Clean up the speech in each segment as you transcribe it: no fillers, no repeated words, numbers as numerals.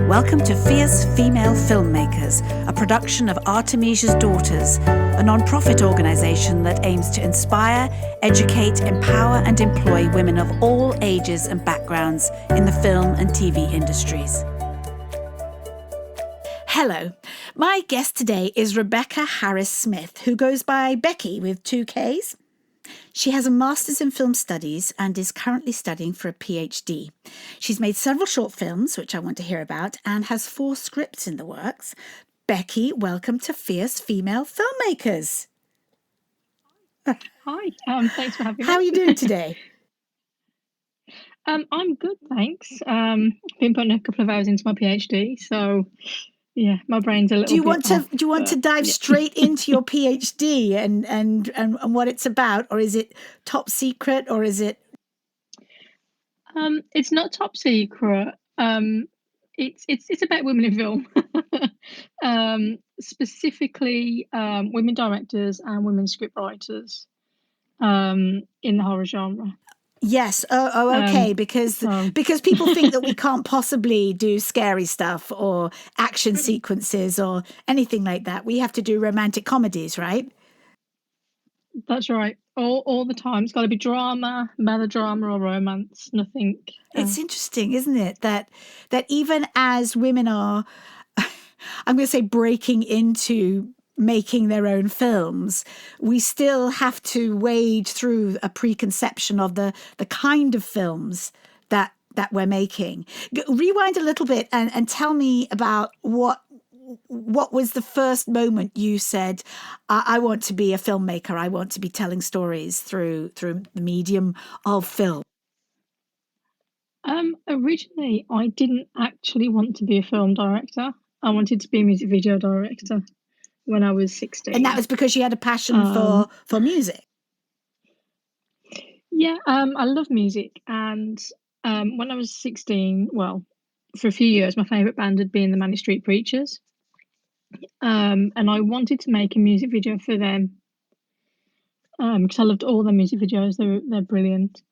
Welcome to Fierce Female Filmmakers, a production of Artemisia's Daughters, a non-profit organisation that aims to inspire, educate, empower and employ women of all ages and backgrounds in the film and TV industries. Hello, my guest today is Rebecca Harris-Smith, who goes by Bekki with 2 Ks. She has a Master's in Film Studies and is currently studying for a PhD. She's made several short films, which I want to hear about, and has 4 scripts in the works. Bekki, welcome to Fierce Female Filmmakers. Hi, thanks for having me. How are you doing today? I'm good, thanks. I've been putting a couple of hours into my PhD, so yeah, my brain's a little Do you bit want to dive straight into your PhD and what it's about, or is it top secret, or is it? It's not top secret. It's about women in film, specifically women directors and women scriptwriters in the horror genre. Yes. Okay. Because people think that we can't possibly do scary stuff or action sequences or anything like that. We have to do romantic comedies, right? That's right. All the time. It's got to be drama, melodrama, or romance. Nothing. It's interesting, isn't it? That even as women are, I'm going to say, breaking into making their own films, we still have to wade through a preconception of the kind of films that we're making. Rewind a little bit and tell me about what was the first moment you said, I want to be a filmmaker, I want to be telling stories through the medium of film. Originally, I didn't actually want to be a film director. I wanted to be a music video director when I was 16. And that was because you had a passion for music? Yeah, I love music. And when I was 16, well, for a few years, my favourite band had been the Manny Street Preachers. And I wanted to make a music video for them because I loved all their music videos. They're brilliant.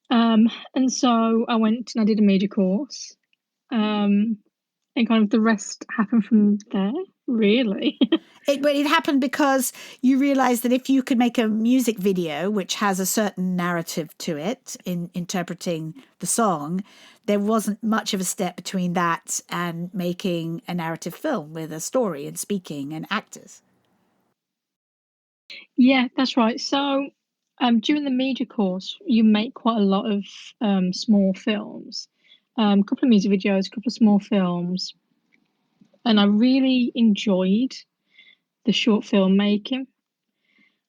And so I went and I did a media course. And kind of the rest happened from there, really. But it happened because you realized that if you could make a music video, which has a certain narrative to it in interpreting the song, there wasn't much of a step between that and making a narrative film with a story and speaking and actors. Yeah, that's right. So during the media course, you make quite a lot of small films, a couple of music videos, a couple of small films. And I really enjoyed the short film making.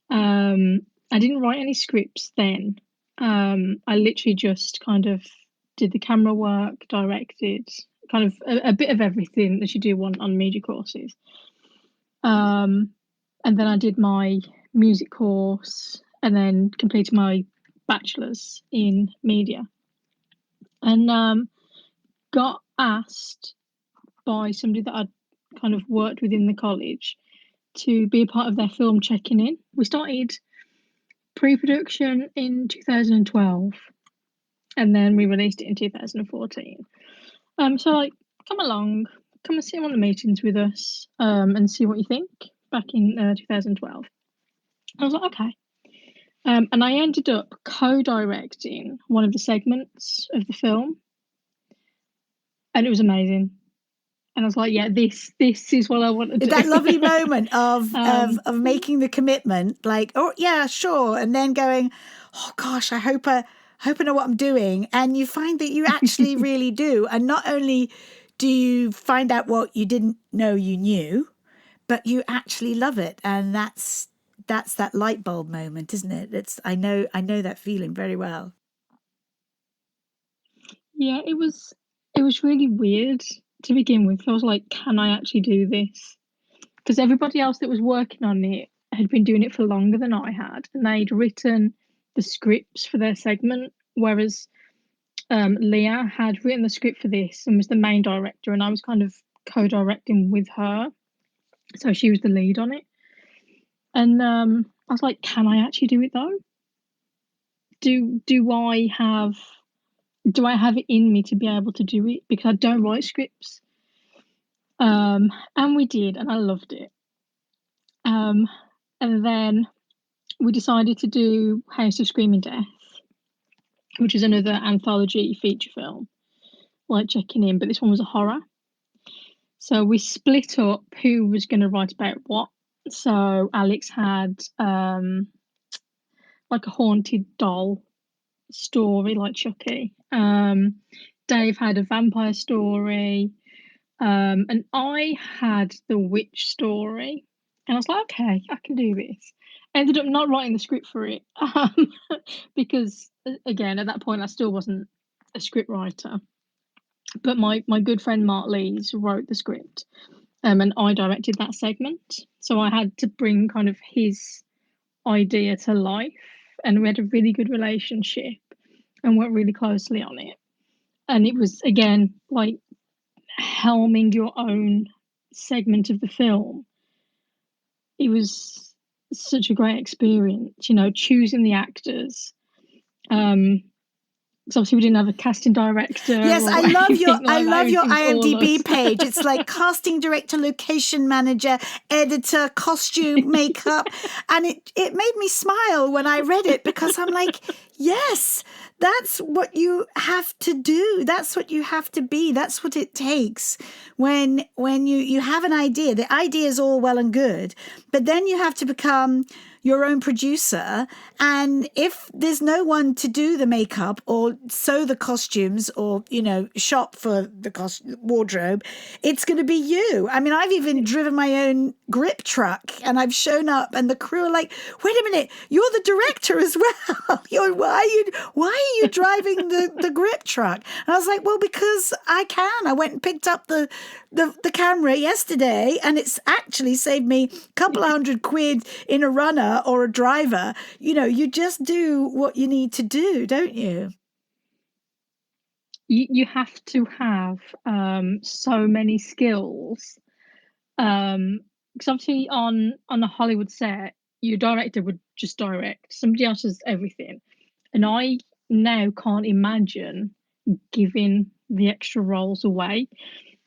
I didn't write any scripts then. I literally just kind of did the camera work, directed, kind of a bit of everything that you do on media courses. And then I did my music course and then completed my bachelor's in media. And got asked by somebody that I'd kind of worked with in the college to be a part of their film checking in. We started pre-production in 2012 and then we released it in 2014. So like, come along, come and sit in one of the meetings with us and see what you think back in 2012. I was like, okay. And I ended up co-directing one of the segments of the film. And it was amazing. And I was like, yeah, this is what I want to do. That lovely moment of making the commitment, like, oh, yeah, sure. And then going, oh, gosh, I hope I know what I'm doing. And you find that you actually really do. And not only do you find out what you didn't know you knew, but you actually love it. And that's that light bulb moment, isn't it? I know that feeling very well. Yeah, it was really weird to begin with. I was like, can I actually do this? Because everybody else that was working on it had been doing it for longer than I had, and they'd written the scripts for their segment, whereas Leah had written the script for this and was the main director, and I was kind of co-directing with her, so she was the lead on it. And I was like, can I actually do it though? Do I have do I have it in me to be able to do it? Because I don't write scripts. And we did, and I loved it. And then we decided to do House of Screaming Death, which is another anthology feature film, like checking in, but this one was a horror. So we split up who was going to write about what. So Alex had like a haunted doll story, like Chucky. Dave had a vampire story. And I had the witch story. And I was like, okay, I can do this. I ended up not writing the script for it because, again, at that point, I still wasn't a script writer. But my good friend Mark Lees wrote the script, and I directed that segment. So I had to bring kind of his idea to life, and we had a really good relationship and worked really closely on it. And it was, again, like helming your own segment of the film. It was such a great experience, you know, choosing the actors. Because obviously we didn't have a casting director. Yes, I love your IMDb us. page. It's like casting director, location manager, editor, costume, makeup, and it made me smile when I read it, because I'm like, yes, that's what you have to do. That's what you have to be. That's what it takes when you have an idea. The idea is all well and good, but then you have to become your own producer. And if there's no one to do the makeup or sew the costumes or, you know, shop for the wardrobe, it's going to be you. I mean, I've even driven my own grip truck, and I've shown up and the crew are like, wait a minute, you're the director as well. Why are you driving the grip truck? And I was like, well, because I can. I went and picked up the camera yesterday, and it's actually saved me a couple of £100 in a runner or a driver. You know, you just do what you need to do, don't you? You have to have so many skills. Because obviously on a Hollywood set, your director would just direct. Somebody else does everything. And I now can't imagine giving the extra roles away.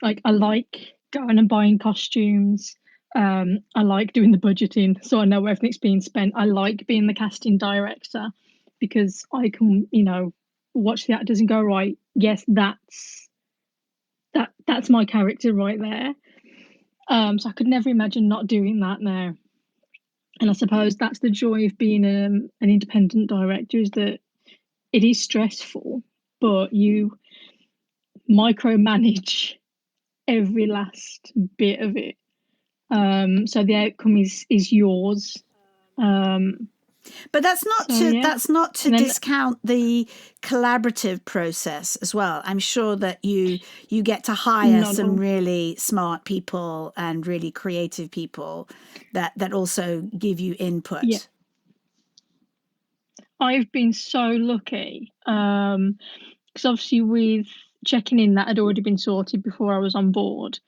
Like, I like going and buying costumes. I like doing the budgeting, so I know where everything's being spent. I like being the casting director because I can, you know, watch the actors and go, right, yes, that's my character right there. So I could never imagine not doing that now. And I suppose that's the joy of being an independent director, is that it is stressful, but you micromanage every last bit of it. So the outcome is yours. But that's not to discount the collaborative process as well. I'm sure that you get to hire some really smart people and really creative people that also give you input. Yeah. I've been so lucky, because obviously with checking in, that had already been sorted before I was on board.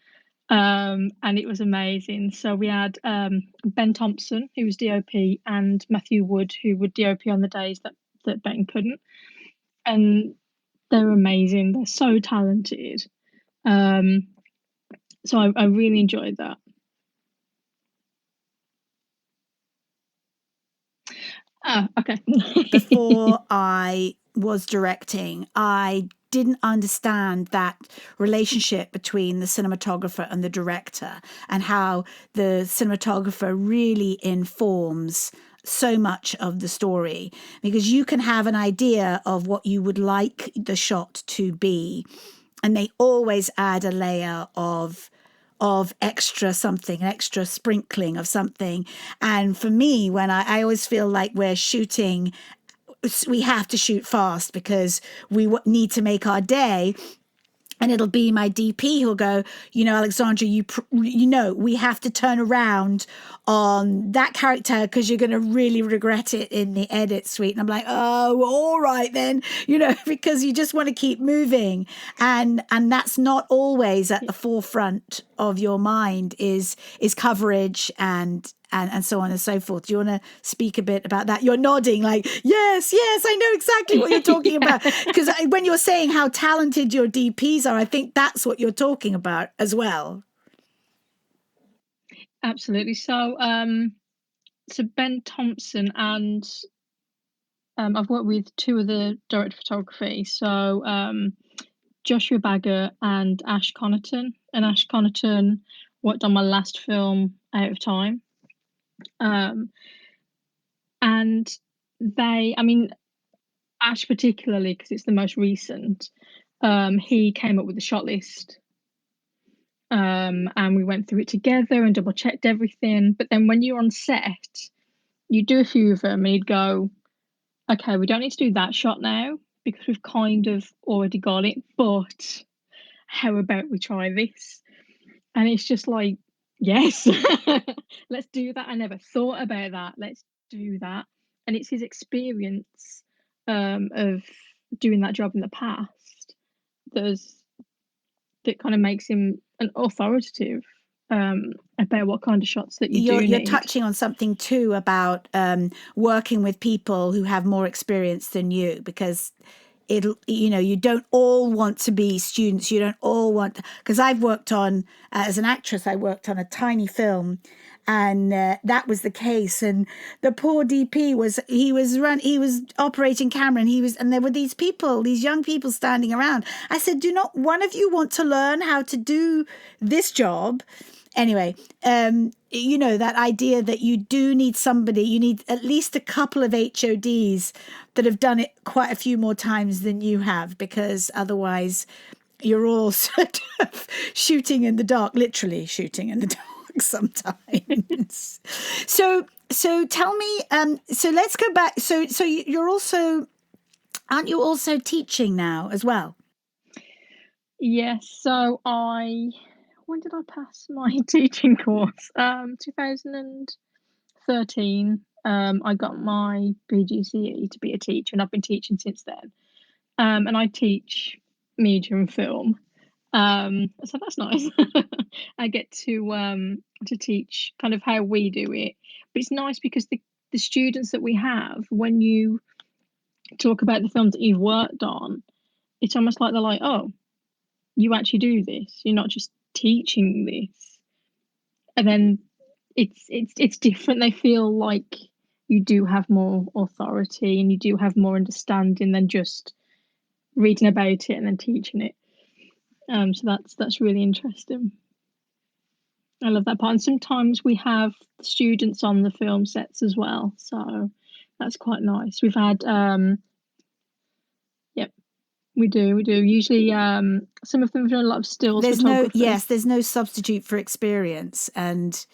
And it was amazing. So we had Ben Thompson, who was DOP, and Matthew Wood, who would DOP on the days that Ben couldn't. And they're amazing. They're so talented. So I really enjoyed that. Okay. Before I was directing, I didn't understand that relationship between the cinematographer and the director, and how the cinematographer really informs so much of the story, because you can have an idea of what you would like the shot to be, and they always add a layer of extra something, an extra sprinkling of something. And for me, when I always feel like we're shooting, we have to shoot fast because we need to make our day. And it'll be my DP who'll go, you know, Alexandra, you know, we have to turn around on that character because you're going to really regret it in the edit suite. And I'm like, oh, all right then, you know, because you just want to keep moving. And that's not always at the forefront of your mind is coverage and and so on and so forth. Do you want to speak a bit about that? You're nodding like, yes, I know exactly what you're talking about. Because when you're saying how talented your DPs are, I think that's what you're talking about as well. Absolutely. So Ben Thompson and I've worked with two of the director of photography. So Joshua Bagger and Ash Connaughton. And Ash Connaughton worked on my last film, Out of Time. And Ash particularly, because it's the most recent, he came up with the shot list. And we went through it together and double checked everything. But then when you're on set, you do a few of them and you'd go, okay, we don't need to do that shot now because we've kind of already got it, but how about we try this? And it's just like, yes, let's do that. I never thought about that. Let's do that. And it's his experience of doing that job in the past that kind of makes him an authoritative about what kind of shots that you're need. Touching on something too about working with people who have more experience than you, because you don't all want to be students. You don't all want, because I've worked on, as an actress, I worked on a tiny film, and that was the case. And the poor DP he was operating camera, and there were these young people standing around. I said, do not one of you want to learn how to do this job? Anyway, that idea that you do need somebody, you need at least a couple of HODs that have done it quite a few more times than you have, because otherwise you're all sort of shooting in the dark, literally shooting in the dark sometimes. So tell me, so let's go back. So aren't you also teaching now as well? Yes. So when did I pass my teaching course? 2013. I got my PGCE to be a teacher, and I've been teaching since then. And I teach media and film. So that's nice. I get to teach kind of how we do it. But it's nice because the students that we have, when you talk about the films that you've worked on, it's almost like they're like, oh, you actually do this. You're not just teaching this. And then it's different. They feel like you do have more authority and you do have more understanding than just reading about it and then teaching it. So that's really interesting. I love that part. And sometimes we have students on the film sets as well, so that's quite nice. We've had we do usually some of them have done a lot of stills photography. There's no substitute for experience, and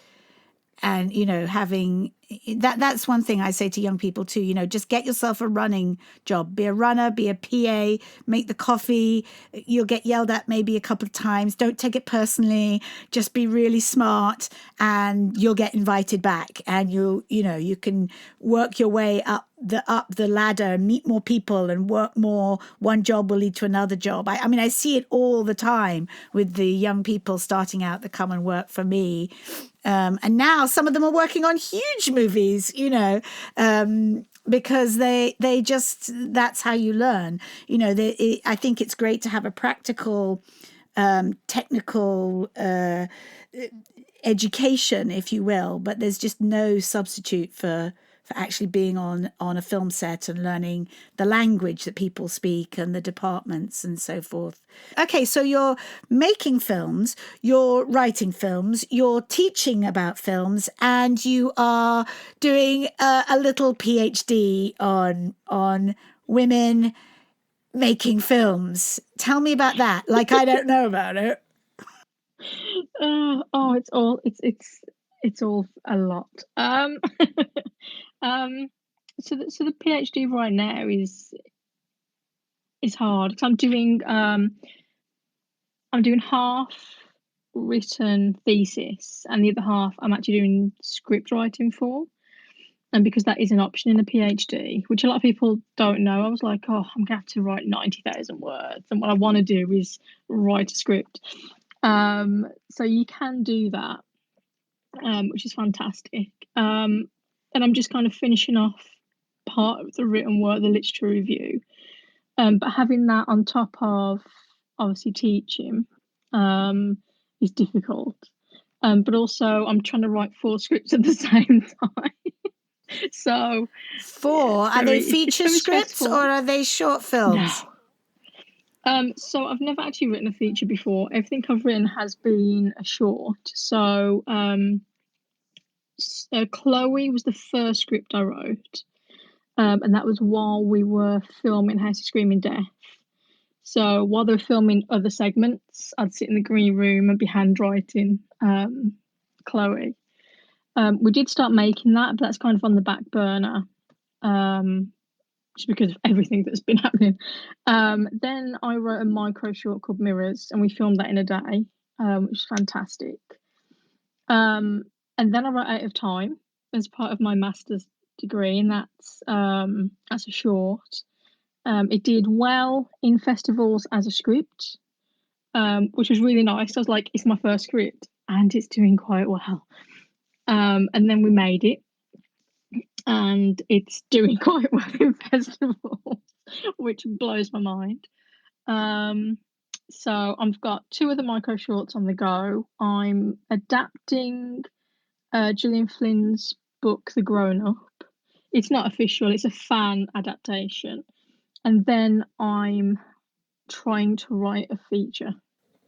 having that's one thing I say to young people too, just get yourself a running job, be a runner, be a PA, make the coffee. You'll get yelled at maybe a couple of times. Don't take it personally. Just be really smart and you'll get invited back, and you can work your way up the ladder, meet more people and work more. One job will lead to another job. I see it all the time with the young people starting out that come and work for me. And now some of them are working on huge movies, because they just, that's how you learn. I think it's great to have a practical, technical education, if you will, but there's just no substitute for actually being on a film set and learning the language that people speak and the departments and so forth. Okay, so you're making films, you're writing films, you're teaching about films, and you are doing a little PhD on women making films. Tell me about that. Like, I don't know about it. It's all a lot. So the PhD right now is hard because I'm doing half written thesis and the other half I'm actually doing script writing for, and because that is an option in a PhD, which a lot of people don't know. I was like, oh, I'm gonna have to write 90,000 words, and what I want to do is write a script. So you can do that. which is fantastic. And I'm just kind of finishing off part of the written work, the literature review. But having that on top of obviously teaching is difficult. But also I'm trying to write 4 scripts at the same time. So 4, are they feature very scripts stressful. or are they short films? No. So I've never actually written a feature before. Everything I've written has been a short. So Chloe was the first script I wrote, and that was while we were filming House of Screaming Death. So while they were filming other segments, I'd sit in the green room and be handwriting Chloe. We did start making that, but that's kind of on the back burner, just because of everything that's been happening. Then I wrote a micro short called Mirrors, and we filmed that in a day, which is fantastic. And then I wrote Out of Time as part of my master's degree, and that's a short. It did well in festivals as a script, which was really nice. I was like, it's my first script and it's doing quite well. And then we made it, and it's doing quite well in festivals, which blows my mind. So I've got 2 other micro shorts on the go. I'm adapting Gillian Flynn's book, The Grown Up. It's not official, it's a fan adaptation. And then I'm trying to write a feature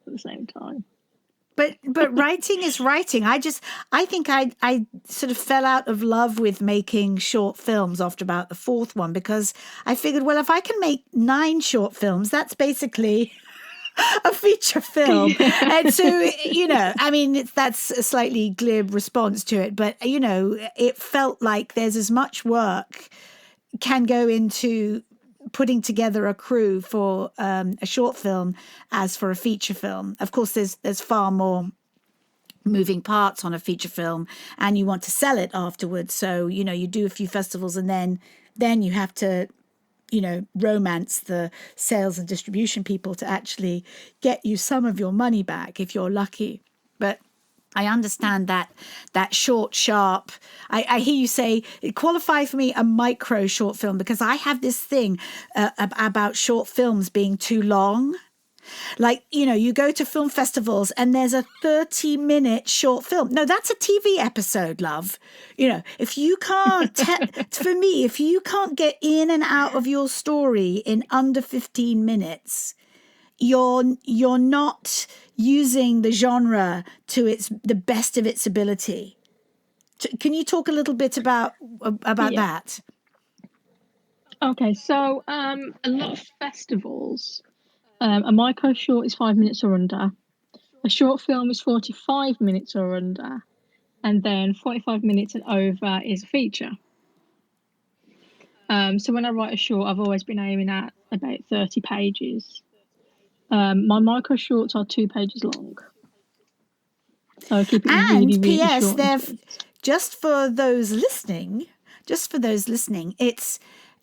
at the same time. But writing is writing. I think I sort of fell out of love with making short films after about the 4th one, because I figured, well, if I can make 9 short films, that's basically a feature film. And so, I mean, that's a slightly glib response to it, but, it felt like there's as much work can go into putting together a crew for a short film as for a feature film. Of course, there's far more moving parts on a feature film, and you want to sell it afterwards. So, you do a few festivals, and then you have to, romance the sales and distribution people to actually get you some of your money back if you're lucky. But I understand that short, sharp. I hear you say, qualify for me a micro short film, because I have this thing about short films being too long. Like, you go to film festivals and there's a 30-minute short film. No, that's a TV episode, love. If you can't, for me, if you can't get in and out of your story in under 15 minutes, you're not using the genre to the best of its ability. Can you talk a little bit about that? Okay, so a lot of festivals, a micro short is 5 minutes or under, a short film is 45 minutes or under, and then 45 minutes and over is a feature. So when I write a short, I've always been aiming at about 30 pages. My micro shorts are 2 pages long. So I keep it really, really P.S. short and sweet. Just for those listening,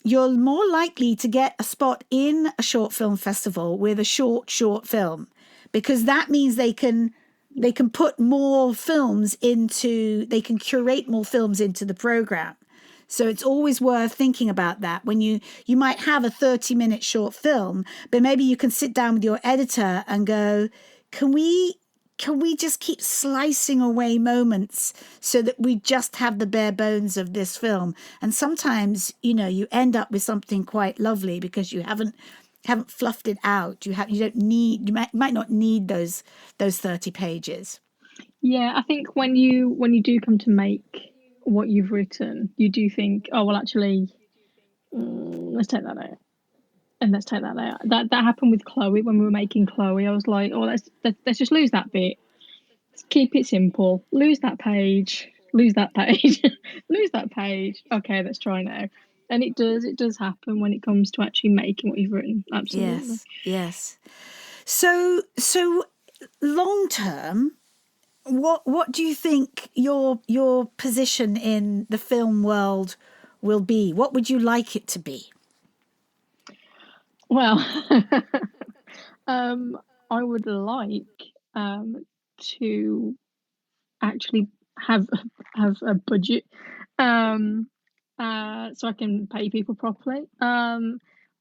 you're more likely to get a spot in a short film festival with a short film, because that means they can put more films they can curate more films into the program. So it's always worth thinking about that. When you might have a 30-minute short film, but maybe you can sit down with your editor and go, can we just keep slicing away moments so that we just have the bare bones of this film? And sometimes, you end up with something quite lovely because you haven't fluffed it out. You might not need those 30 pages. Yeah, I think when you do come to make what you've written, you do think, oh well, actually, let's take that out, and let's take that out. That happened with Chloe when we were making Chloe. I was like, oh, let's just lose that bit. Let's keep it simple. Lose that page. Lose that page. Lose that page. Okay, let's try now. And it does happen when it comes to actually making what you've written. Absolutely. Yes. So long term, what do you think your position in the film world will be? What would you like it to be? Well, I would like to actually have a budget, so I can pay people properly.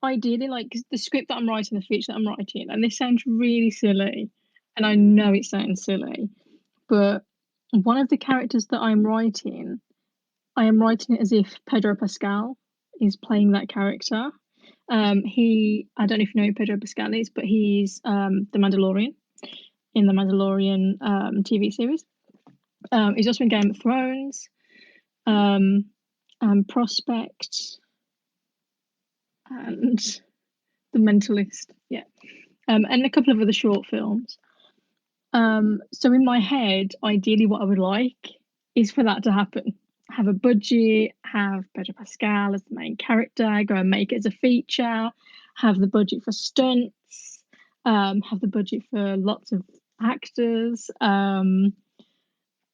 Ideally, like the script that I'm writing, the feature that I'm writing, and this sounds really silly, and I know it sounds silly, but one of the characters that I'm writing, I am writing it as if Pedro Pascal is playing that character. I don't know if you know who Pedro Pascal is, but he's the Mandalorian in the Mandalorian TV series. He's also in Game of Thrones, Prospect, and The Mentalist. Yeah, and a couple of other short films. So in my head, ideally, what I would like is for that to happen. Have a budget, have Pedro Pascal as the main character, go and make it as a feature, have the budget for stunts, have the budget for lots of actors.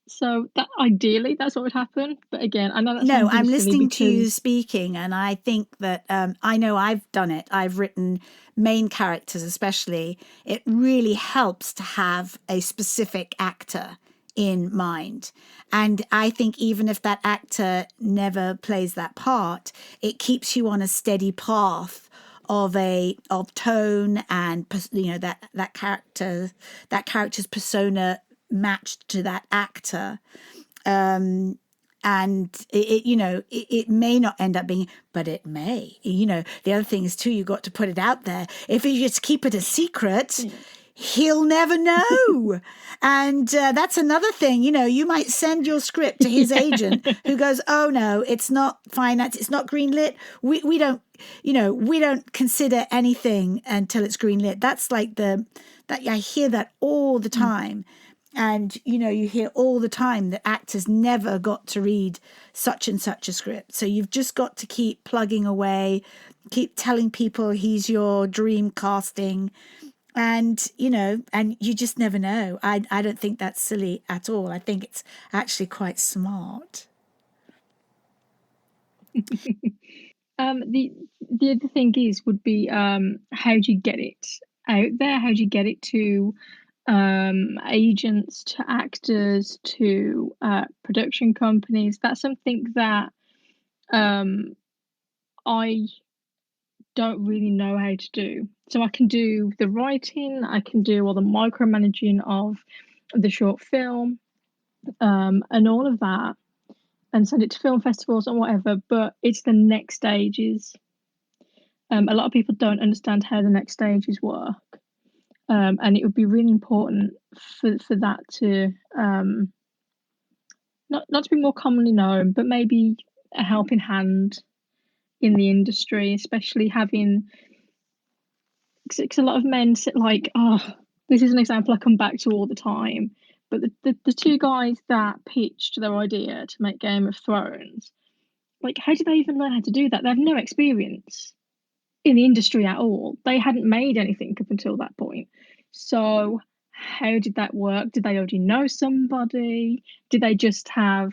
So that ideally that's what would happen. But again, I know that No, sounds really I'm silly listening to you because speaking, and I think that I know I've done it. I've written main characters, especially. It really helps to have a specific actor in mind. And I think even if that actor never plays that part, it keeps you on a steady path of tone and that character's persona matched to that actor. And it may not end up being, but it may. The other thing is too, you got to put it out there. If you just keep it a secret, he'll never know. And that's another thing. You might send your script to his agent, who goes, "Oh no, it's not finance, it's not greenlit. We don't consider anything until it's greenlit." That's like that I hear that all the time. And, you hear all the time that actors never got to read such and such a script. So you've just got to keep plugging away, keep telling people he's your dream casting. And, and you just never know. I don't think that's silly at all. I think it's actually quite smart. The other thing would be how do you get it out there? How do you get it to agents, to actors, to production companies? That's something that I don't really know how to do. So I can do the writing, I can do all the micromanaging of the short film, and all of that, and send it to film festivals and whatever. But it's the next stages. A lot of people don't understand how the next stages work. And it would be really important for that to not to be more commonly known, but maybe a helping hand in the industry, especially having, because a lot of men sit like, this is an example I come back to all the time. But the two guys that pitched their idea to make Game of Thrones, like, how did they even learn how to do that? They have no experience in the industry at all. They hadn't made anything up until that point. So how did that work? Did they already know somebody? Did they just have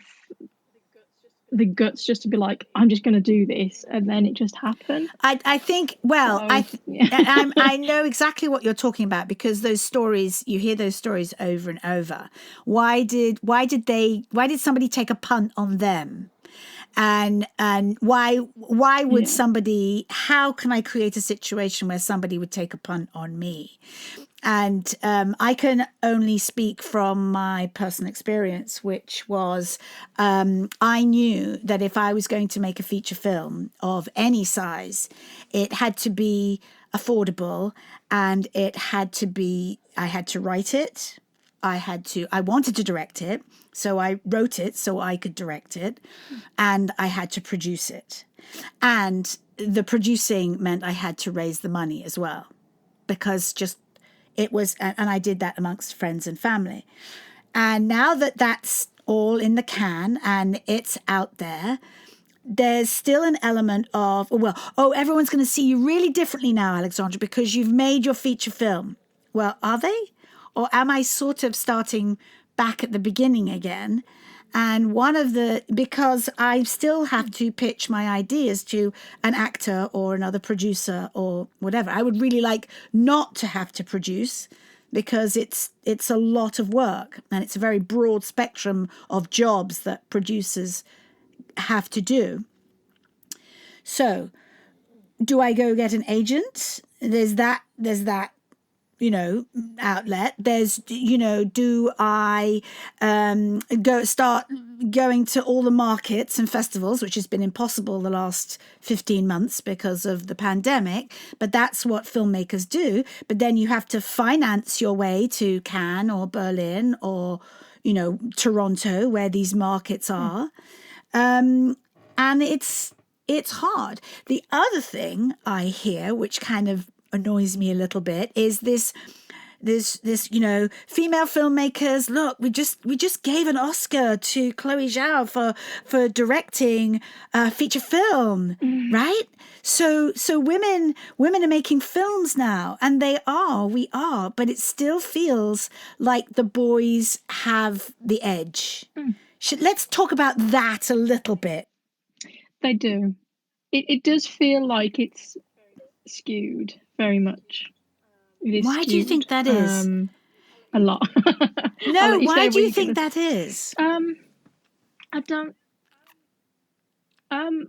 the guts just to be like, I'm just going to do this, and then it just happened? I think, well, So, yeah. I know exactly what you're talking about, because those stories, you hear those stories over and over. Why did somebody take a punt on them? And why would Yeah. somebody, how can I create a situation where somebody would take a punt on me? And I can only speak from my personal experience, which was I knew that if I was going to make a feature film of any size, it had to be affordable, and I had to write it. I wanted to direct it, so I wrote it so I could direct it, and I had to produce it. And the producing meant I had to raise the money as well, because and I did that amongst friends and family. And now that that's all in the can and it's out there, there's still an element of, everyone's going to see you really differently now, Alexandra, because you've made your feature film. Well, are they? Or am I sort of starting back at the beginning again? And because I still have to pitch my ideas to an actor or another producer or whatever. I would really like not to have to produce. because it's a lot of work, and it's a very broad spectrum of jobs that producers have to do. So, do I go get an agent? There's that, outlet. There's, do I go start going to all the markets and festivals, which has been impossible the last 15 months because of the pandemic, but that's what filmmakers do. But then you have to finance your way to Cannes or Berlin or, Toronto, where these markets are. And it's hard. The other thing I hear, which kind of annoys me a little bit, is this female filmmakers. Look, we just gave an Oscar to Chloe Zhao for directing a feature film, right? So women are making films now, and we are, but it still feels like the boys have the edge. Let's talk about that a little bit. They do. It does feel like it's skewed very much. Why do you think that is? A lot. No, why do you think that is? I don't. I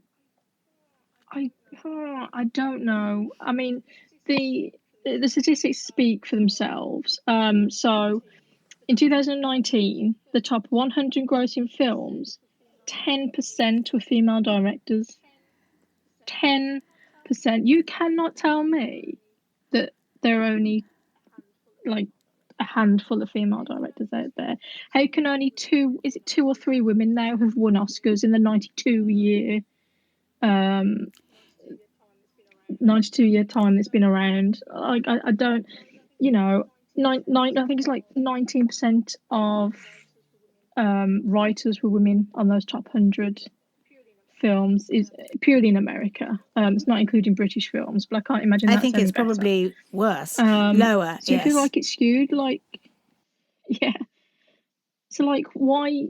don't know. I mean, the statistics speak for themselves. So in 2019, the top 100 grossing films, 10% were female directors. 10%. You cannot tell me that there are only like a handful of female directors out there. How can only two or three women now have won Oscars in the 92-year 92-year time that's been around? Like I don't, I think it's like 19% of writers were women on those top 100 films, is purely in America. It's not including British films, but I can't imagine. I think it's probably worse, lower. So yes. I feel like it's skewed. Like, yeah. So like, why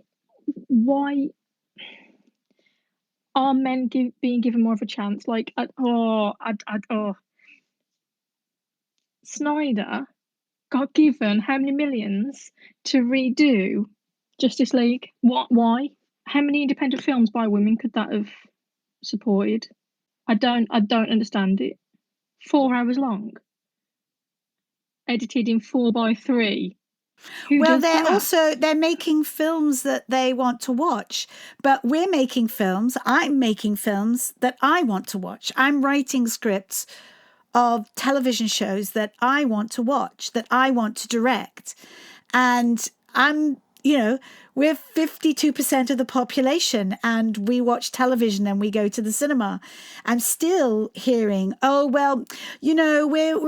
are men being given more of a chance? Like, Snyder got given how many millions to redo Justice League? What? Why? How many independent films by women could that have supported? I don't understand it. 4 hours long, edited in 4:3. Well, they're making films that they want to watch, but I'm making films that I want to watch. I'm writing scripts of television shows that I want to watch, that I want to direct. And we're 52% of the population, and we watch television and we go to the cinema. I'm still hearing, we're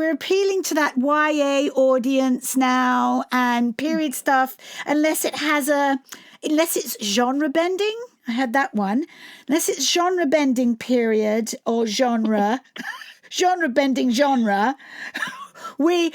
appealing to that YA audience now, and period stuff, unless it's genre bending. I had that one. Unless it's genre bending period or genre, genre bending genre. We're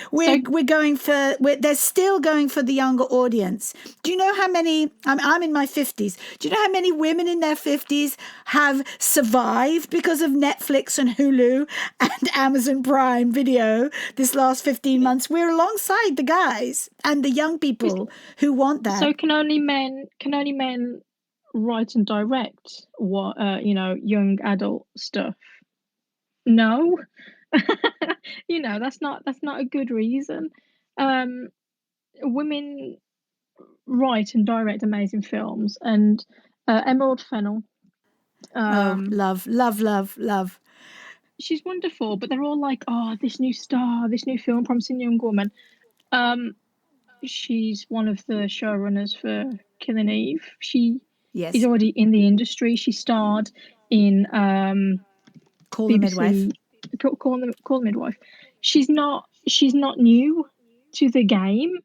going for, they're still going for the younger audience. Do you know how many, I'm in my 50s. Do you know how many women in their 50s have survived because of Netflix and Hulu and Amazon Prime Video this last 15 months? We're alongside the guys and the young people who want that. So can only men write and direct what, young adult stuff? No. That's not a good reason. Women write and direct amazing films, and Emerald Fennell. Love. She's wonderful, but they're all like, oh, this new star, this new film, promising young woman. She's one of the showrunners for Killing Eve. She is already in the industry. She starred in Call the Midwife. Call the Midwife. She's not new to the game.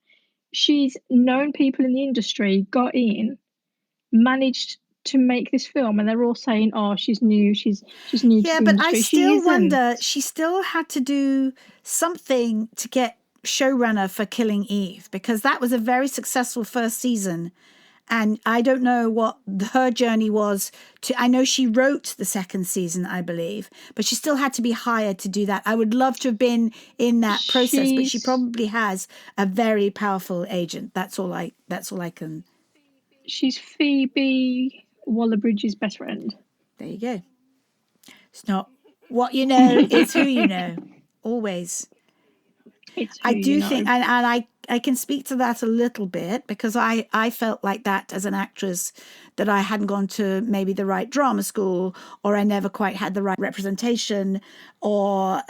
She's known people in the industry, got in, managed to make this film, and they're all saying, "Oh, she's new. She's new to the industry." Yeah, but I still wonder. She still had to do something to get showrunner for Killing Eve, because that was a very successful first season, And I don't know what her journey was I know she wrote the second season, I believe, but she still had to be hired to do that. I would love to have been in that process, but she probably has a very powerful agent. That's all I can. She's Phoebe Waller-Bridge's best friend. There you go. It's not what you know, it's who you know. Always. I do think, and I can speak to that a little bit, because I felt like that as an actress, that I hadn't gone to maybe the right drama school, or I never quite had the right representation, or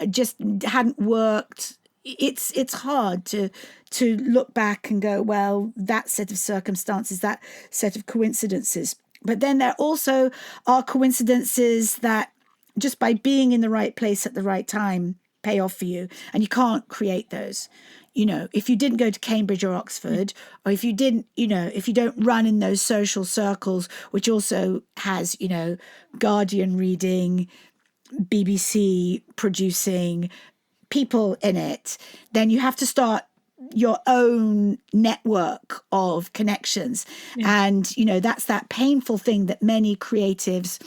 just hadn't worked. It's hard to look back and go, well, that set of circumstances, that set of coincidences. But then there also are coincidences that just by being in the right place at the right time pay off for you, and you can't create those. If you didn't go to Cambridge or Oxford, or if you didn't, if you don't run in those social circles, which also has, Guardian reading, BBC producing, people in it, then you have to start your own network of connections. And, that's that painful thing that many creatives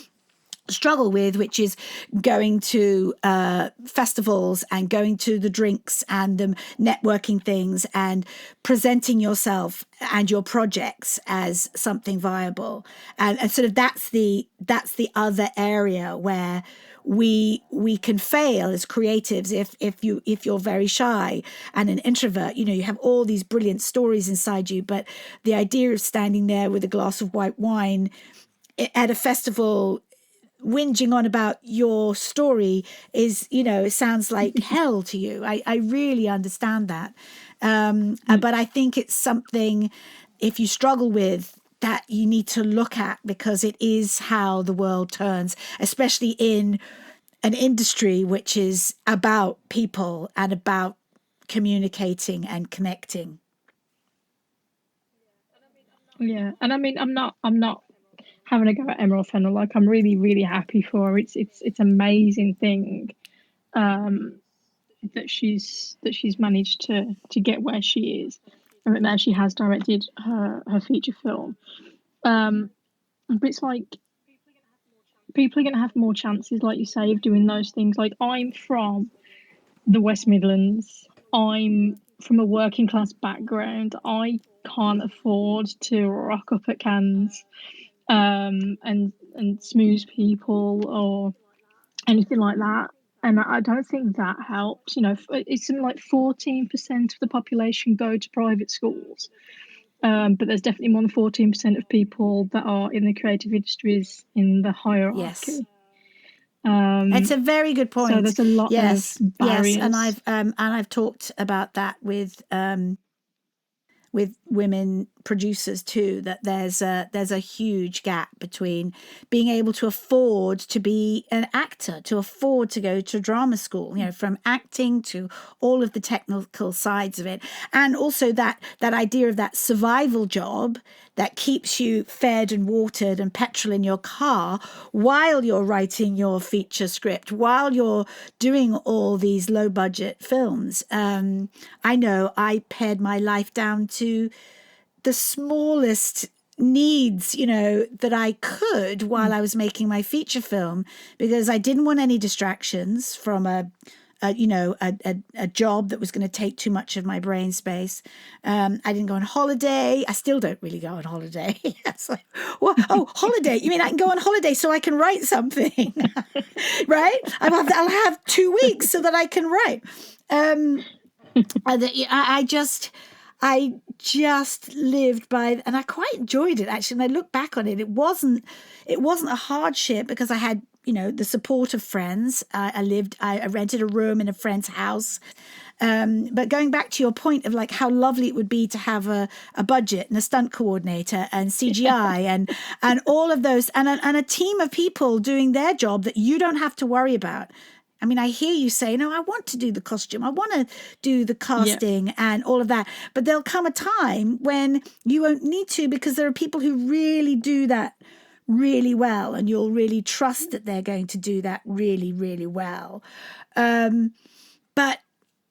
struggle with, which is going to festivals and going to the drinks and the networking things and presenting yourself and your projects as something viable. And sort of that's the other area where we can fail as creatives if you're very shy and an introvert. You have all these brilliant stories inside you, but the idea of standing there with a glass of white wine at a festival whinging on about your story is, it sounds like hell to you. I really understand that. But I think it's something, if you struggle with, that you need to look at, because it is how the world turns, especially in an industry which is about people and about communicating and connecting. Yeah. And I mean, I'm not having a go at Emerald Fennell. Like, I'm really, really happy for her. It's amazing thing that she's managed to get where she is, and that now she has directed her feature film. But it's like people are going to have more chances, like you say, of doing those things. Like, I'm from the West Midlands. I'm from a working class background. I can't afford to rock up at Cannes and smooze people or anything like that. And I don't think that helps. It's something like 14% of the population go to private schools. But there's definitely more than 14% of people that are in the creative industries in the hierarchy. Yes. It's a very good point. So there's a lot of barriers. Yes, and I've talked about that with women producers too, that there's a huge gap between being able to afford to be an actor, to afford to go to drama school, from acting to all of the technical sides of it, and also that idea of that survival job that keeps you fed and watered and petrol in your car while you're writing your feature script, while you're doing all these low budget films. I know I pared my life down to the smallest needs, that I could while I was making my feature film, because I didn't want any distractions from a job that was going to take too much of my brain space. I didn't go on holiday. I still don't really go on holiday. It's like, holiday? You mean I can go on holiday so I can write something, right? I'll have 2 weeks so that I can write. I just lived by, and I quite enjoyed it actually. When I look back on it, it wasn't a hardship, because I had, the support of friends. I rented a room in a friend's house. But going back to your point of like how lovely it would be to have a budget and a stunt coordinator and CGI and all of those, and a team of people doing their job that you don't have to worry about. I mean, I hear you say, no, I want to do the costume. I want to do the casting and all of that. But there'll come a time when you won't need to, because there are people who really do that really well, and you'll really trust that they're going to do that really, really well. But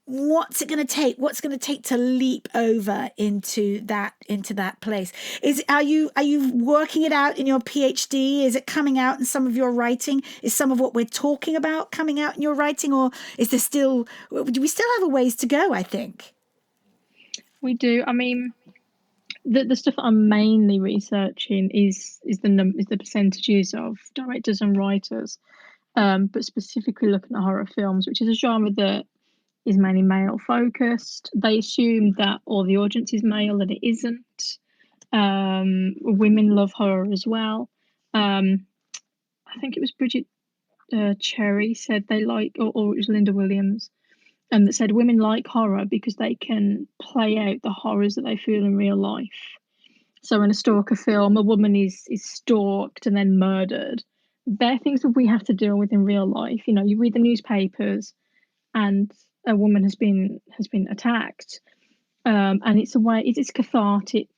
what's it going to take? What's going to take to leap over into that place? Are you working it out in your PhD? Is it coming out in some of your writing? Is some of what we're talking about coming out in your writing, or is there still? Do we still have a ways to go? I think we do. I mean, the stuff that I'm mainly researching is the percentages of directors and writers, but specifically looking at horror films, which is a genre that is mainly male focused. They assume that all the audience is male, and it isn't. Women love horror as well. I think it was Bridget Cherry said they like, or it was Linda Williams, that said women like horror because they can play out the horrors that they feel in real life. So in a stalker film, a woman is stalked and then murdered. They're things that we have to deal with in real life. You know, you read the newspapers, and a woman has been attacked, and it's a way. It's cathartic.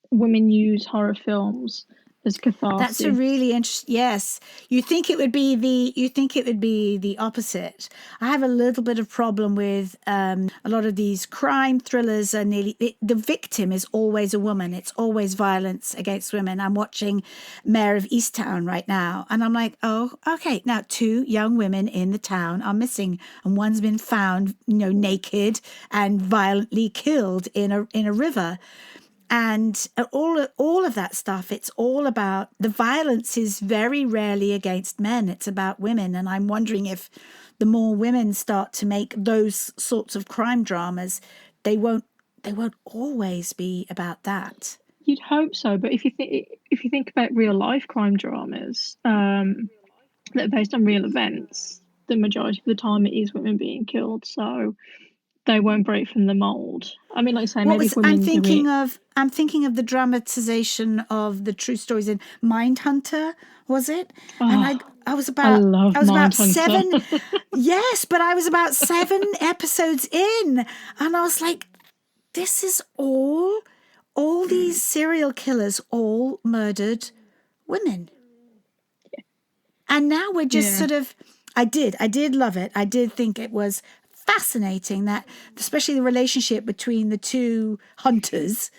Women use horror films as catharsis. that's a really interesting. Yes, you think it would be the opposite. I have a little bit of problem with a lot of these crime thrillers. Are the victim is always a woman. It's always violence against women. I'm watching Mayor of Easttown right now, and I'm like, oh, okay. Now 2 young women in the town are missing, and one's been found, naked and violently killed in a river. And all of that stuff, it's all about the violence is very rarely against men. It's about women. And I'm wondering if the more women start to make those sorts of crime dramas, they won't always be about that. You'd hope so, but if you think about real life crime dramas that are based on real events, the majority of the time it is women being killed. So they won't break from the mold. I mean, like I say, maybe if women I'm thinking of the dramatization of the true stories in Mindhunter, was it? And I was about 7. Yes, but I was about 7 episodes in, and I was like, this is all these serial killers all murdered women. Yeah. And now we're just sort of I did love it. I did think it was fascinating, that especially the relationship between the 2 hunters,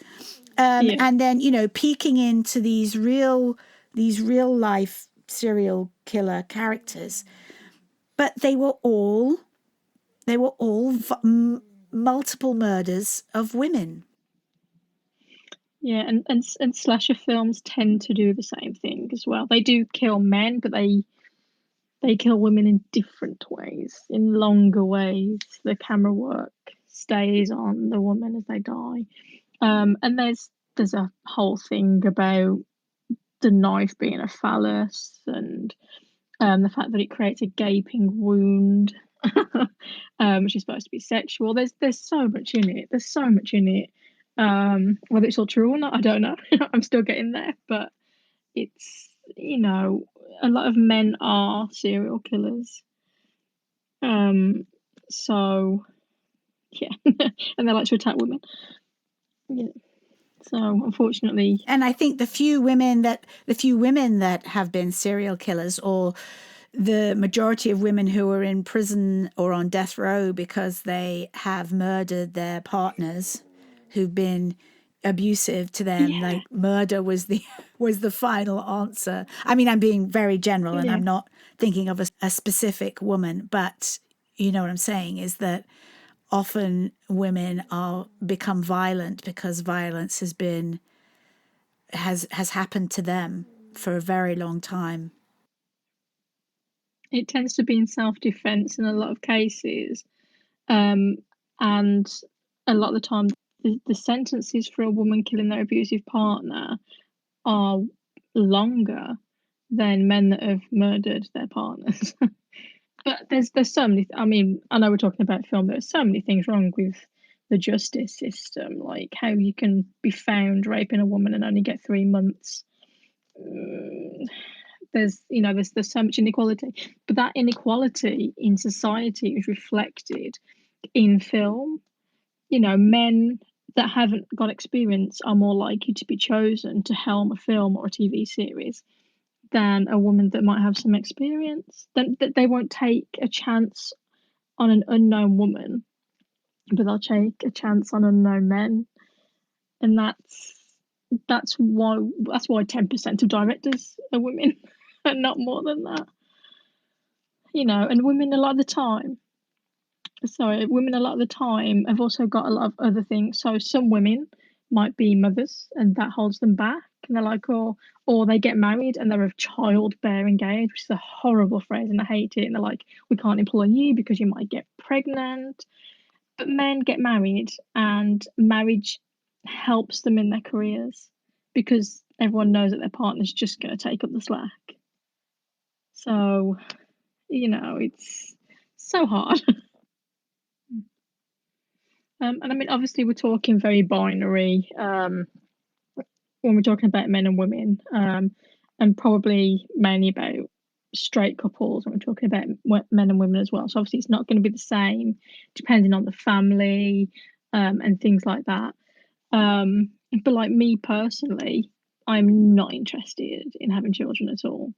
and then peeking into these real life serial killer characters, but they were all multiple murders of women. Yeah, and slasher films tend to do the same thing as well. They do kill men, but they kill women in different ways, in longer ways. The camera work stays on the woman as they die. And there's a whole thing about the knife being a phallus, and the fact that it creates a gaping wound, which is supposed to be sexual. There's so much in it. There's so much in it. Whether it's all true or not, I don't know. I'm still getting there, but it's, a lot of men are serial killers. So yeah, and they like to attack women. Yeah. So unfortunately, and I think the few women that have been serial killers, or the majority of women who are in prison or on death row because they have murdered their partners who've been abusive to them, like murder was the final answer. I mean, I'm being very general, and I'm not thinking of a specific woman, but you know what I'm saying is that often women become violent because violence has happened to them for a very long time. It tends to be in self-defense in a lot of cases, and a lot of the time the sentences for a woman killing their abusive partner are longer than men that have murdered their partners. But there's so many. I mean, I know we're talking about film, but there's so many things wrong with the justice system, like how you can be found raping a woman and only get 3 months. There's so much inequality, but that inequality in society is reflected in film. Men that haven't got experience are more likely to be chosen to helm a film or a TV series than a woman that might have some experience. Then they won't take a chance on an unknown woman, but they'll take a chance on unknown men, and that's why 10% of directors are women, and not more than that. And women a lot of the time. Sorry, women a lot of the time have also got a lot of other things. So some women might be mothers, and that holds them back. And they're like, or they get married and they're of childbearing age, which is a horrible phrase, and I hate it. And they're like, we can't employ you because you might get pregnant. But men get married, and marriage helps them in their careers because everyone knows that their partner's just going to take up the slack. So, it's so hard. And I mean, obviously, we're talking very binary when we're talking about men and women, and probably mainly about straight couples when we're talking about men and women as well. So obviously, it's not going to be the same depending on the family and things like that. But like me personally, I'm not interested in having children at all.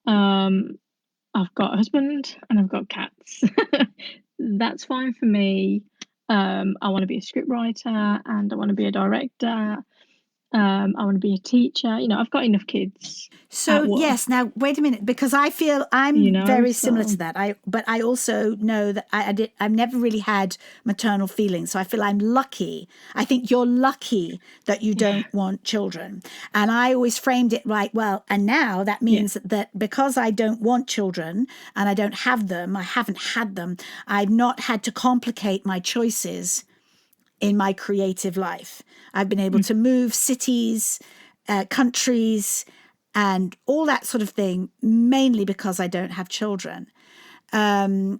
I've got a husband and I've got cats. That's fine for me. I want to be a scriptwriter and I want to be a director. I want to be a teacher. I've got enough kids. So yes, now wait a minute, because I feel I'm very similar to that. But I also know that I've never really had maternal feelings. So I feel I'm lucky. I think you're lucky that you don't want children. And I always framed it right. Well, and now that means that because I don't want children and I don't have them, I haven't had them, I've not had to complicate my choices in my creative life. I've been able to move cities, countries, and all that sort of thing, mainly because I don't have children. And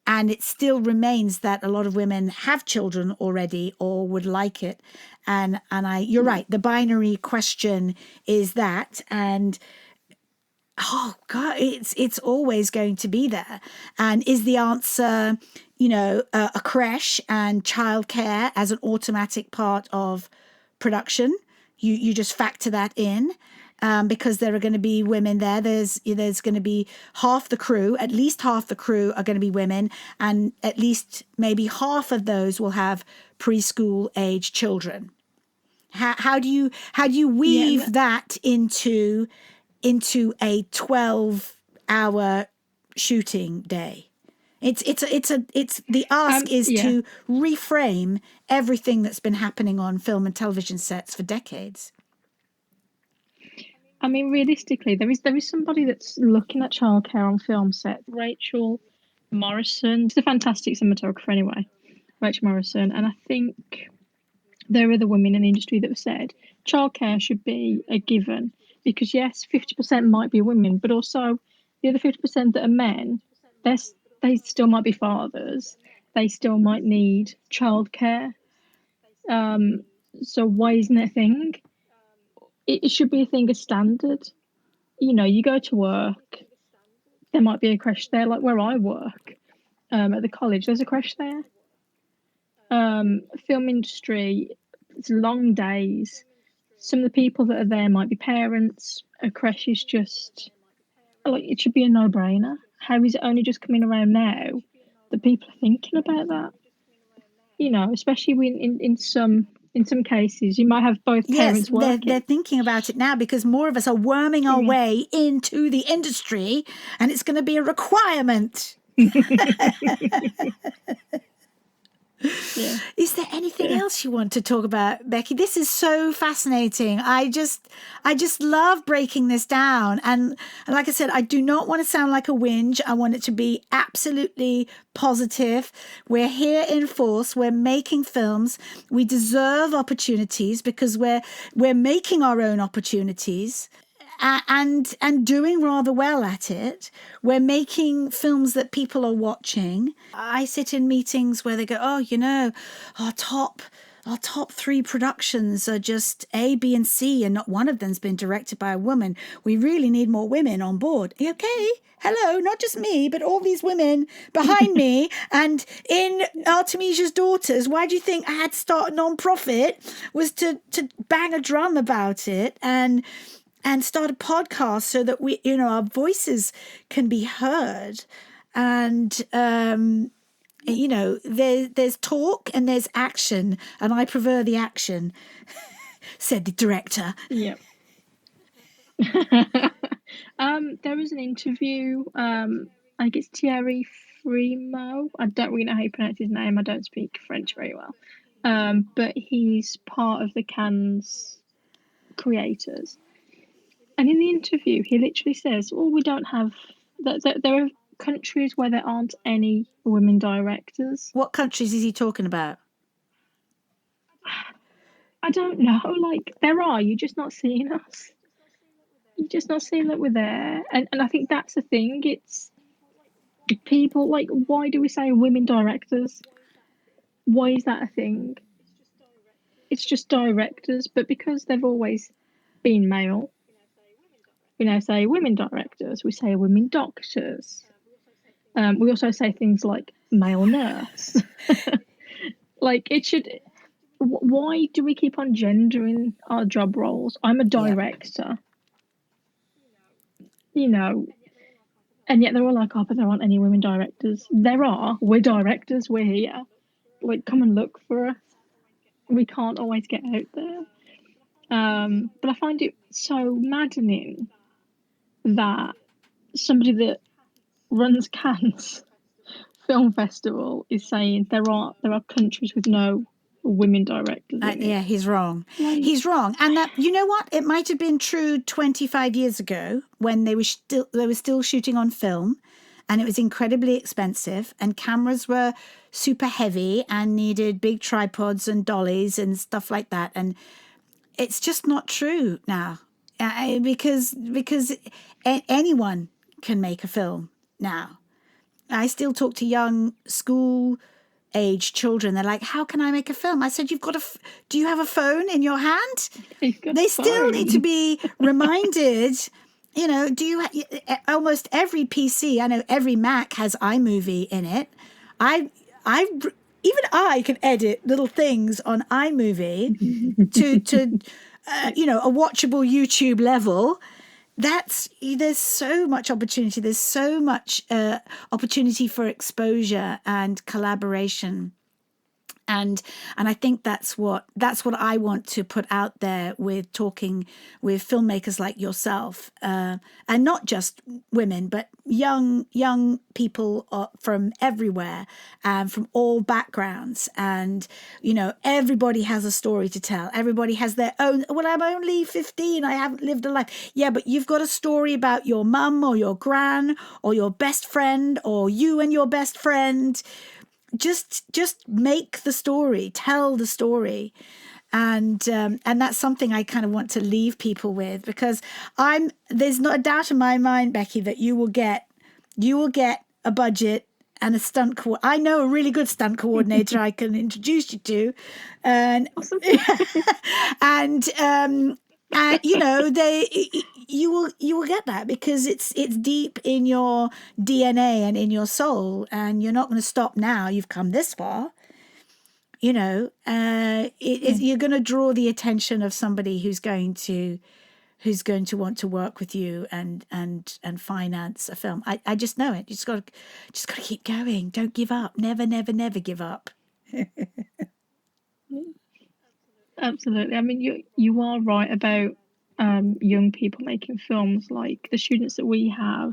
it still remains that a lot of women have children already or would like it. And you're right, the binary question is that, and oh God, it's always going to be there. And is the answer, a creche and childcare as an automatic part of production? You just factor that in. Because there are going to be women there. There's going to be at least half the crew are going to be women, and at least maybe half of those will have preschool age children. How do you weave that into a 12-hour shooting day? It's the ask is to reframe everything that's been happening on film and television sets for decades. I mean, realistically, there is somebody that's looking at childcare on film sets. Rachel Morrison. She's a fantastic cinematographer anyway, Rachel Morrison. And I think there are other women in the industry that have said childcare should be a given because, yes, 50% might be women, but also the other 50% that are men, they still might be fathers. They still might need childcare. So why isn't it a thing? It should be a thing, a standard. You go to work, there might be a creche there, like where I work, at the college, there's a creche there. Film industry, it's long days. Some of the people that are there might be parents. A creche is just, like, it should be a no-brainer. How is it only just coming around now that people are thinking about that? Especially in some cases, you might have both parents working. They're thinking about it now because more of us are worming our way into the industry, and it's going to be a requirement. Is there anything else you want to talk about, Bekki? This is so fascinating. I just love breaking this down. And like I said, I do not want to sound like a whinge. I want it to be absolutely positive. We're here in force. We're making films. We deserve opportunities because we're making our own opportunities. And doing rather well at it. We're making films that people are watching. I sit in meetings where they go, our top 3 productions are just A, B, and C, and not one of them's been directed by a woman. We really need more women on board. Okay, hello, not just me, but all these women behind me. And in Artemisia's Daughters, why do you think I had to start a non-profit? Was to bang a drum about it and start a podcast so that our voices can be heard. And you know, there's talk and there's action, and I prefer the action, said the director. Yeah. There was an interview. I think it's Thierry Frimo. I don't really know how you pronounce his name. I don't speak French very well. But he's part of the Cannes creators. And in the interview, he literally says, "Oh, we don't have that. There are countries where there aren't any women directors." What countries is he talking about? I don't know. Like, there are. You're just not seeing us. You're just not seeing that we're there. And I think that's the thing. It's people, like, why do we say women directors? Why is that a thing? It's just directors, but because they've always been male, we now say women directors. We say women doctors. We also say things like male nurse. Like, it should. Why do we keep on gendering our job roles? I'm a director. You know, and yet they're all like, "Oh, but there aren't any women directors." There are. We're directors. We're here. Like, come and look for us. We can't always get out there. But I find it so maddening that somebody that runs Cannes Film Festival is saying there are countries with no women directors in it. Yeah, he's wrong. Like, he's wrong. And that, you know what? It might have been true 25 years ago when they were still shooting on film, and it was incredibly expensive, and cameras were super heavy and needed big tripods and dollies and stuff like that. And it's just not true now, because anyone can make a film now. I still talk to young school age children. They're like, "How can I make a film?" I said, "You've got do you have a phone in your hand?" They still need to be reminded. You know, almost every PC, I know every Mac has iMovie in it. Even I can edit little things on iMovie to a watchable YouTube level. There's so much opportunity. There's so much opportunity for exposure and collaboration. And I think that's what I want to put out there with talking with filmmakers like yourself, and not just women, but young people from everywhere, from all backgrounds. And everybody has a story to tell. Everybody has their own. Well, I'm only 15. I haven't lived a life. Yeah, but you've got a story about your mum or your gran or your best friend or you and your best friend. Just make the story, tell the story. And that's something I kind of want to leave people with, because there's not a doubt in my mind, Bekki, that you will get a budget and a stunt I know a really good stunt coordinator I can introduce you to, and you will get that, because it's deep in your DNA and in your soul, and you're not going to stop now. You've come this far. You're going to draw the attention of somebody who's going to want to work with you and finance a film. I just know it. You just got to keep going. Don't give up. Never give up. Absolutely. I mean, you are right about young people making films. Like, the students that we have,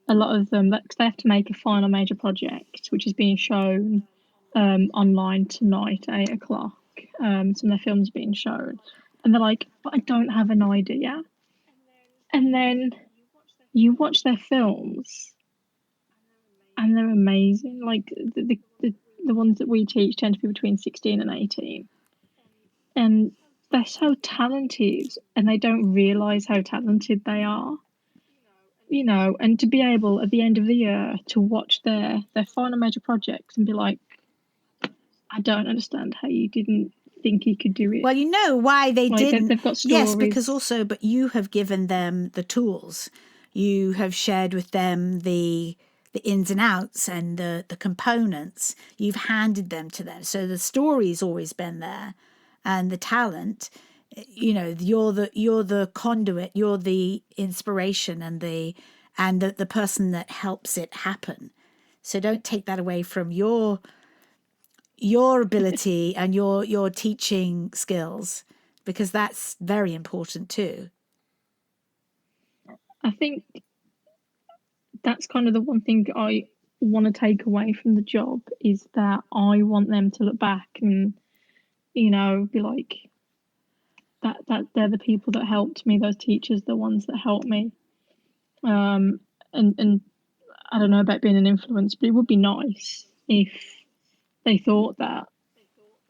a lot of them, they have to make a final major project, which is being shown online tonight at 8:00. Some of their films being shown, and they're like, "But I don't have an idea." And then you watch their films, and they're amazing. Like, the ones that we teach tend to be between 16 and 18. And they're so talented, and they don't realise how talented they are. And to be able at the end of the year to watch their final major projects and be like, "I don't understand how you didn't think you could do it." Well, you know why they didn't. They've got stories. Yes, but you have given them the tools. You have shared with them the ins and outs and the components. You've handed them to them. So the story's always been there, and the talent. You're the conduit. You're the inspiration and the person that helps it happen. So don't take that away from your ability and your teaching skills, because that's very important too. I think that's kind of the one thing I want to take away from the job, is that I want them to look back and, you know, be like, that they're the people that helped me, those teachers, the ones that helped me. And I don't know about being an influence, but it would be nice if they thought that.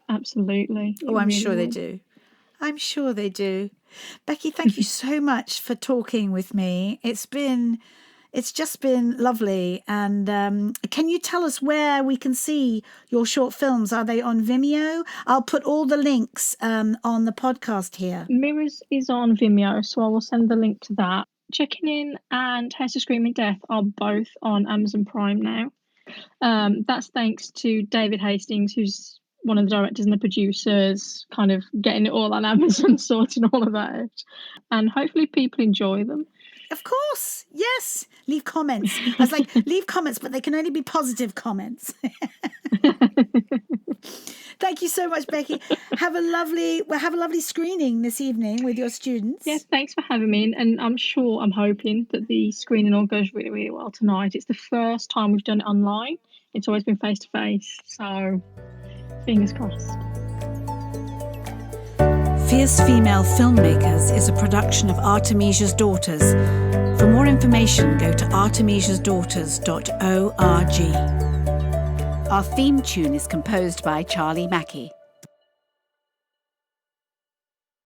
Absolutely. Oh, I'm sure they do. I'm sure they do. Bekki, thank you so much for talking with me. It's just been lovely. And can you tell us where we can see your short films? Are they on Vimeo? I'll put all the links on the podcast here. Mirrors is on Vimeo, so I will send the link to that. Checking In and House of Screaming Death are both on Amazon Prime now. That's thanks to David Hastings, who's one of the directors and the producers, kind of getting it all on Amazon, sorting all of that out. And hopefully people enjoy them. Of course, yes. Leave comments. I was like, leave comments, but they can only be positive comments. Thank you so much, Bekki. Have a lovely screening this evening with your students. Yes, thanks for having me. And I'm hoping that the screening all goes really, really well tonight. It's the first time we've done it online. It's always been face to face. So fingers crossed. Fierce Female Filmmakers is a production of Artemisia's Daughters. For more information, go to artemisiasdaughters.org. Our theme tune is composed by Charlie Mackey.